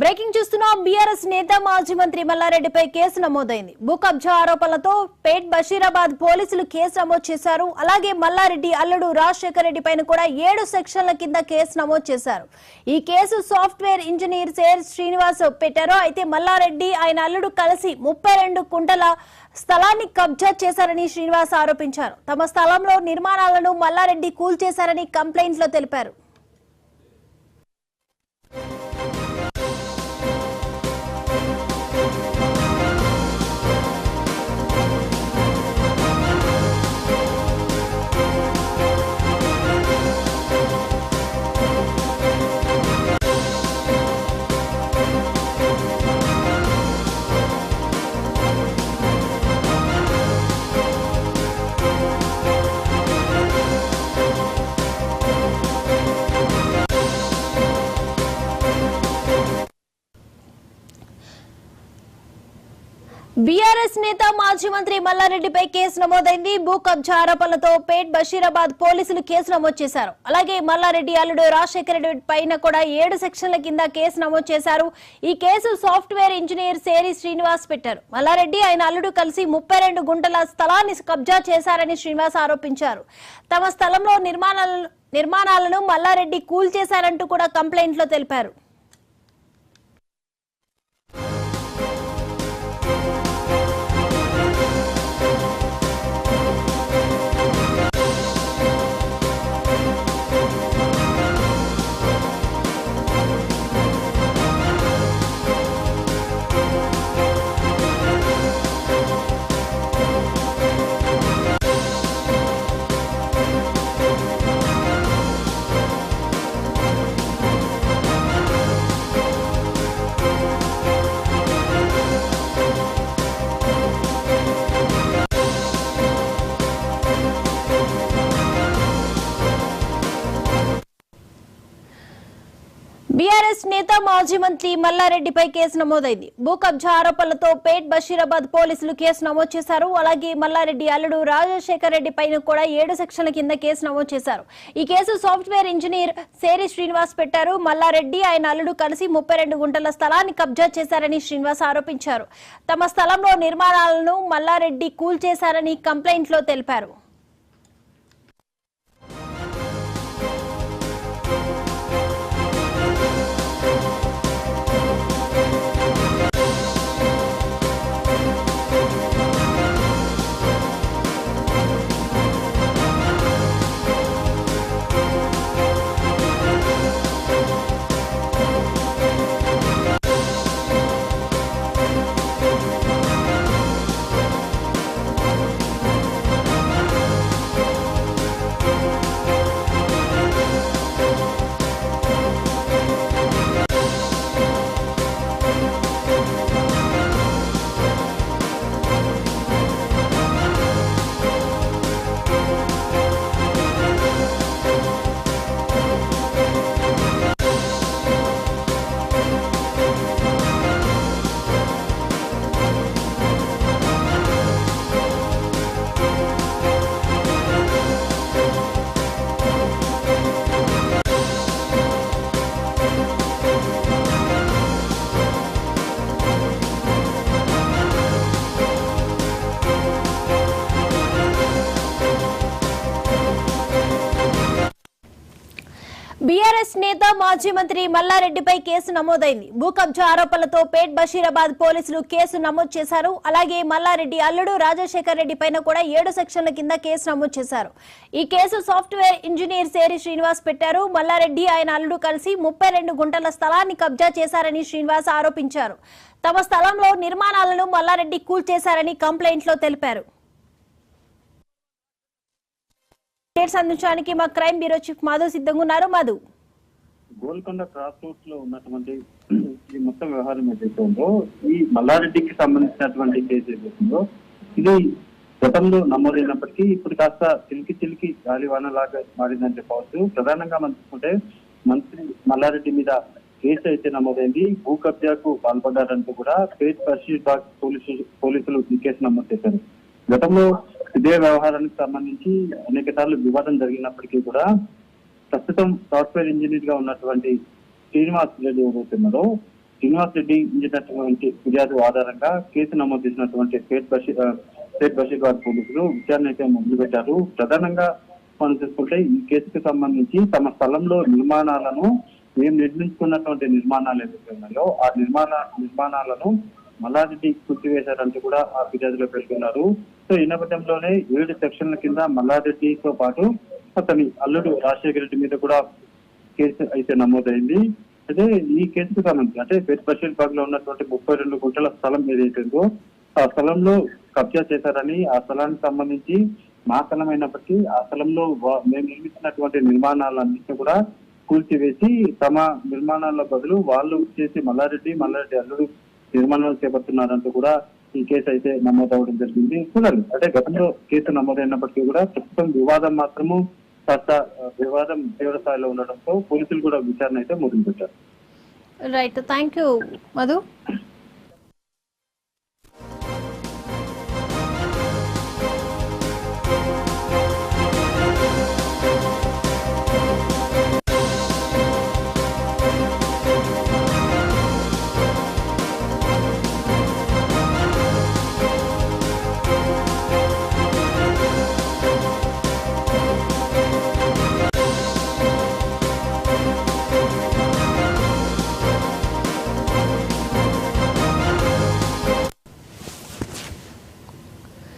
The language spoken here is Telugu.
బ్రేకింగ్ చూస్తున్నాం. బీఆర్ఎస్ నేత మాజీ మంత్రి మల్లారెడ్డిపై కేసు నమోదైంది. భూ కబ్జా ఆరోపణలతో పేట్ బషీరాబాద్ పోలీసులు కేసు నమోదు చేశారు. అలాగే మల్లారెడ్డి అల్లుడు రాజశేఖర్ రెడ్డి పైన కూడా 7 సెక్షన్ల కింద కేసు నమోదు చేశారు. ఈ case software engineer share Srinivas పెట్టారు. అయితే మల్లారెడ్డి ఆయన అల్లుడు కలిసి 32 కుంటల స్థలాన్ని కబ్జా చేశారని శ్రీనివాస్ ఆరోపించారు. తమ స్థలంలో నిర్మాణాలను మల్లారెడ్డి కూల్చేశారని కంప్లైంట్ లో తెలిపారు. బీఆర్ఎస్ నేత మాజీ మంత్రి మల్లారెడ్డిపై కేసు నమోదైంది. భూ కబ్జా ఆరోపణలతో పేట్ బషీరాబాద్ పోలీసులు కేసు నమోదు చేశారు. అలాగే మల్లారెడ్డి అల్లుడు రాజశేఖర్ రెడ్డి పైన కూడా 7 సెక్షన్ల కింద కేసు నమోదు చేశారు. ఈ కేసు సాఫ్ట్వేర్ ఇంజనీర్ సేరి శ్రీనివాస్ పెట్టారు. మల్లారెడ్డి ఆయన అల్లుడు కలిసి 32 గుంటల స్థలాన్ని కబ్జా చేశారని శ్రీనివాస్ ఆరోపించారు. తమ స్థలంలో నిర్మాణాలను మల్లారెడ్డి కూల్చేశారంటూ కూడా కంప్లైంట్ లో తెలిపారు. బీఆర్ఎస్ నేత మాజీ మంత్రి మల్లారెడ్డిపై కేసు నమోదైంది. భూ కబ్జా ఆరోపణలతో పేట్ బషీరాబాద్ పోలీసులు కేసు నమోదు చేశారు. అలాగే మల్లారెడ్డి అల్లుడు రాజశేఖర్ రెడ్డి పైన కూడా 7 సెక్షన్ల కింద కేసు నమోదు చేశారు. ఈ కేసు సాఫ్ట్వేర్ ఇంజనీర్ సేరి శ్రీనివాస్ పెట్టారు. మల్లారెడ్డి ఆయన అల్లుడు కలిసి 32 గుంటల స్థలాన్ని కబ్జా చేశారని శ్రీనివాస్ ఆరోపించారు. తమ స్థలంలో నిర్మాణాలను మల్లారెడ్డి కూల్చేశారని కంప్లైంట్ లో తెలిపారు. బీఆర్ఎస్ నేత మాజీ మంత్రి మల్లారెడ్డిపై కేసు నమోదైంది. భూ కబ్జా ఆరోపణలతో పేట్ బషీరాబాద్ పోలీసులు కేసు నమోదు చేశారు. అలాగే మల్లారెడ్డి అల్లుడు రాజశేఖర్ రెడ్డి పైన కూడా 7 సెక్షన్ల కింద కేసు నమోదు చేశారు. ఈ కేసు సాఫ్ట్వేర్ ఇంజనీర్ సేరి శ్రీనివాస్ పెట్టారు. మల్లారెడ్డి ఆయన అల్లుడు కలిసి 32 గుంటల స్థలాన్ని కబ్జా చేశారని శ్రీనివాస్ ఆరోపించారు. తమ స్థలంలో నిర్మాణాలను మల్లారెడ్డి కూల్చేశారని కంప్లైంట్ లో తెలిపారు. అందించడానికి మా క్రైమ్ బ్యూరో చీఫ్ మధు సిద్ధంగా ఉన్నారు. మధు, గోల్కొండ క్రాస్ రోడ్స్ లో ఉన్నటువంటి ఈ మొత్తం వ్యవహారం ఏదైతే ఉందో, ఈ మల్లారెడ్డికి సంబంధించినటువంటి కేసు ఏదైతుందో ఇది గతంలో నమోదైనప్పటికీ ఇప్పుడు కాస్త చిలికి గాలివానలాగా మారిందని చెప్పవచ్చు. ప్రధానంగా మనం చూసుకుంటే మంత్రి మల్లారెడ్డి మీద కేసు అయితే నమోదైంది. భూ కబ్జాకు పాల్పడ్డారంటూ కూడా పేట్ బషీరాబాద్ పోలీసులు ఈ కేసు నమోదు చేశారు. గతంలో ఇదే వ్యవహారానికి సంబంధించి అనేక సార్లు వివాదం జరిగినప్పటికీ కూడా ప్రస్తుతం సాఫ్ట్వేర్ ఇంజనీర్ గా ఉన్నటువంటి శ్రీనివాస్ రెడ్డి ఎవరైతున్నారో శ్రీనివాస్ రెడ్డి ఇచ్చినటువంటి ఫిర్యాదు ఆధారంగా కేసు నమోదు చేసినటువంటి పేట్ బషీరాబాద్ పోలీసులు విచారణ అయితే మొదలుపెట్టారు. ప్రధానంగా మనం చూసుకుంటే ఈ కేసుకు సంబంధించి తమ స్థలంలో నిర్మాణాలను మేము నిర్మించుకున్నటువంటి నిర్మాణాలు ఏదైతే ఉన్నాయో ఆ నిర్మాణాలను మల్లారెడ్డి కూల్చివేశారంటూ కూడా ఆ ఫిర్యాదులో పేర్కొన్నారు. సో ఈ నేపథ్యంలోనే 7 సెక్షన్ల కింద మల్లారెడ్డితో పాటు అతని అల్లుడు రాజశేఖర రెడ్డి మీద కూడా కేసు అయితే నమోదైంది. అయితే ఈ కేసుకు సంబంధించి అంటే పేట్ బషీరాబాద్ లో ఉన్నటువంటి 32 గుంటల స్థలం ఏదైతే ఉందో ఆ స్థలంలో కబ్జా చేశారని, ఆ స్థలానికి సంబంధించి మా స్థలం అయినప్పటికీ ఆ స్థలంలో మేము నిర్మించినటువంటి నిర్మాణాలన్నింటినీ కూడా కూల్చివేసి తమ నిర్మాణాల బదులు వాళ్ళు చేసి మల్లారెడ్డి అల్లుడు నిర్మాణాలు చేపడుతున్నారంటూ కూడా ఈ కేసు అయితే నమోదవడం జరిగింది. చూడాలి అంటే గతంలో కేసు నమోదైనప్పటికీ కూడా ప్రస్తుతం వివాదం మాత్రము వివాదం తీవ్ర స్థాయిలో ఉండడంతో పోలీసులు కూడా విచారణ అయితే మొదలుపెట్టారు. Right, thank you Madhu.